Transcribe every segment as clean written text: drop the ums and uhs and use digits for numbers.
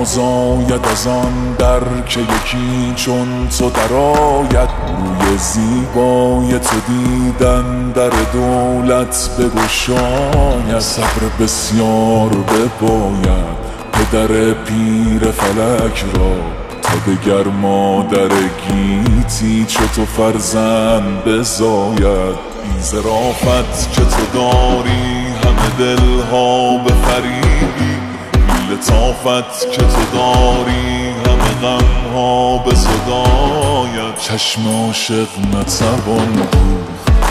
زاید از آن در که یکی چون تو درآید. روی زیبای تو دیدن در دولت بگشاید. صبر بسیار بباید پدر پیر فلک را، تا دگر مادر گیتی چو تو فرزند بزاید. این ظرافت که تو داری همه دلها بفریبی، این لطافت که تو داری همه غمها بزداید. چشم عاشق نتوان بود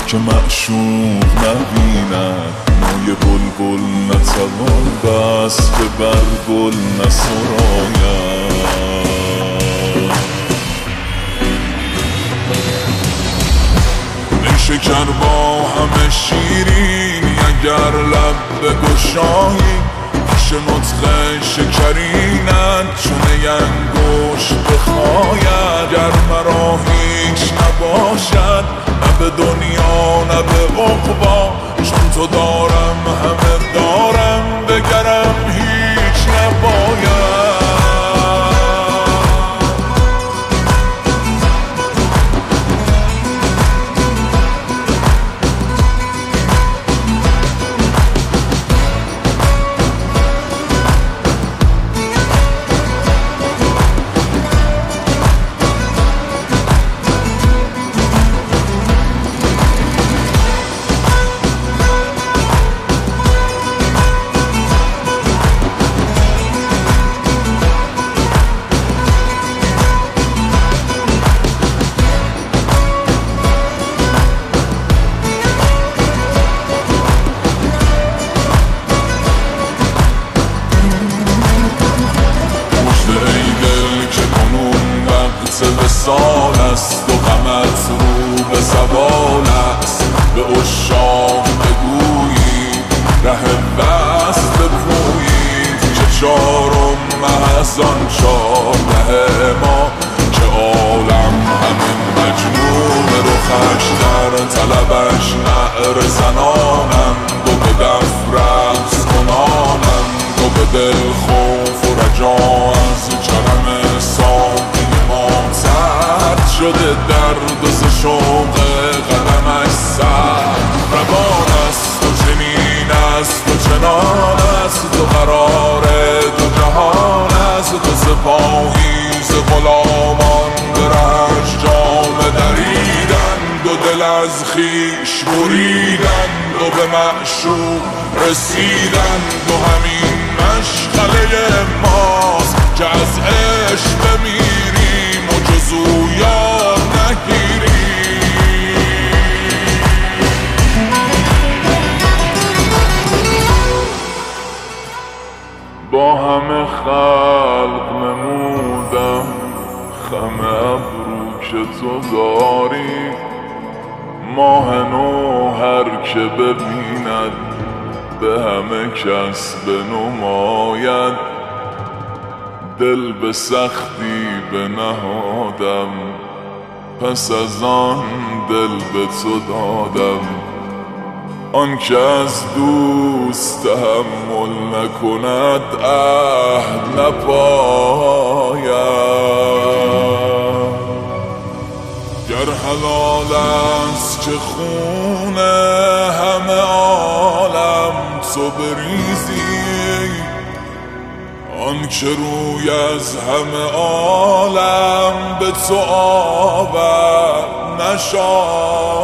که معشوق نبیند، موی بلبل نتوان بست که بر گل نسراید. شکر با همه شیرینی اگر لب بگشایی، پیش نطق شکرینت چونه انگشت بخاید. گر مرا هیچ نباشد نه به دنیا نه به عقبی، چون تو دارم همه دارم دگرم هیچ نباید. وصال است و غمت رو به زوال است. به عشاق بگویید ره وصل بپویید که چارم محض آن چاره ما، که عالم همین مجنون رخش در طلبش نعره زنانند و به دف رقص کنانند و به دل خوف و رجا از چرم ساقی ما سرد شده. درد و ز شوق قدمش سرد روان است و چنین است و چنان است و قرار دو جهان است. و سپاهی ز غلامان به رهش جامه دریدند و دل از خویش بریدند و به معشوق رسیدند. و همین مشغله ماست که از عشق بمیریم و جز او یاد نگیریم. با همه خلق نمودم خم ابرو که تو داری، ماه نو هر که ببیند به همه کس بنماید. دل به سختی بنهادم پس از آن دل به تو دادم. آن که از دوست تحمل نکند عهد نپاید. گر حلال است که خون همه عالم تو بریزی، آن که روی از همه عالم به تو آورد نشاید.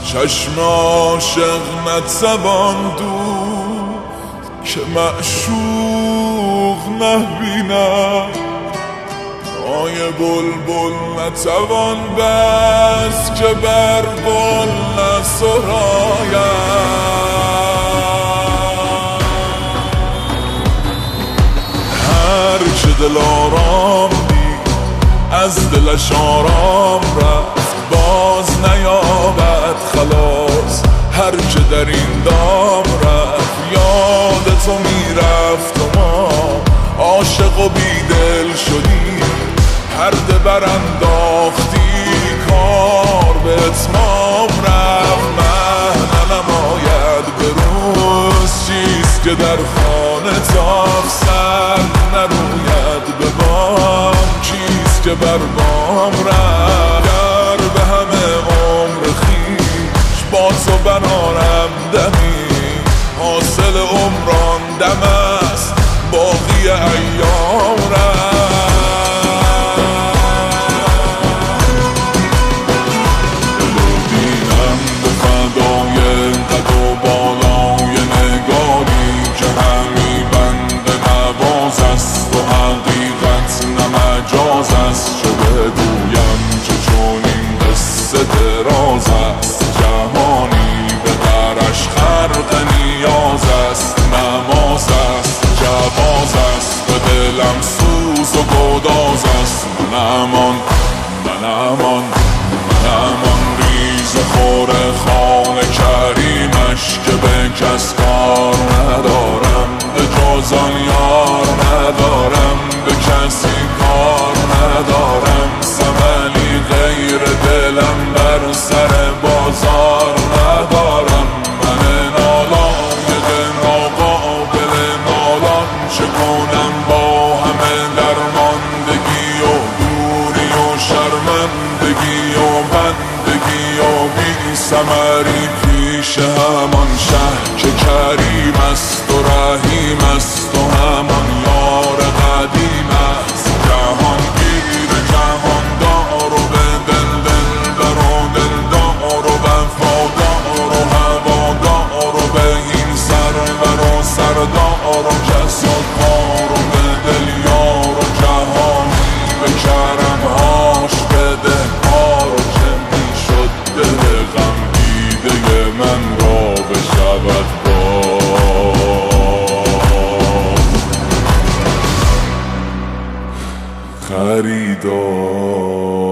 چشم عاشق نتوان دوخت که معشوق نبیند، پای بلبل نتوان بست که بر گل نسراید. هر که دل آرام دید از دلش آرام رفت، باز نیابد خلاص. هر که در این دام رفت یاد تو میرفت و ما عاشق و بیدل شدیم. پرده برانداختی کار به اتمام رفت. مهنه نماید به روز چیست که در خانه جان تا سر نروید به بام، کیست که بر بام رفت؟ گر به همه عمر خویش با تو برارم دمی، حاصل عمران دم است باقی ایام رفت. دل و دینم به فدای قد و بالای نگاری که همی بنده نواز است و حقیقت نه مجاز است. چه بگویم که چون این قصه دراز است، جهانی به درش خرق نیاز است. نماز است، جواز است، به دلم سوز و گداز است. من امان ریز خور خان کریمش که به کس کار ندارم، به جز آن یار ندارم، به کسی کار ندارم. ثملی غیر دلم بر سر بازار ندارم. من نالای ناقابل نالان چه کنم با همه درماندگی و دوری و شرمندگی و بندگی و بی ثمری پیش همان شه که کریم است و رحیم است و همان یار قدیم است. جهانگیر جهاندار و به دلبر و دلدار و وفادار و هوادار و به این سرور و سردار و کس و کار و به دلیار و جهانی به کرمهاش بده کار و چه می شد دل غم دیده من را بشود خریدار.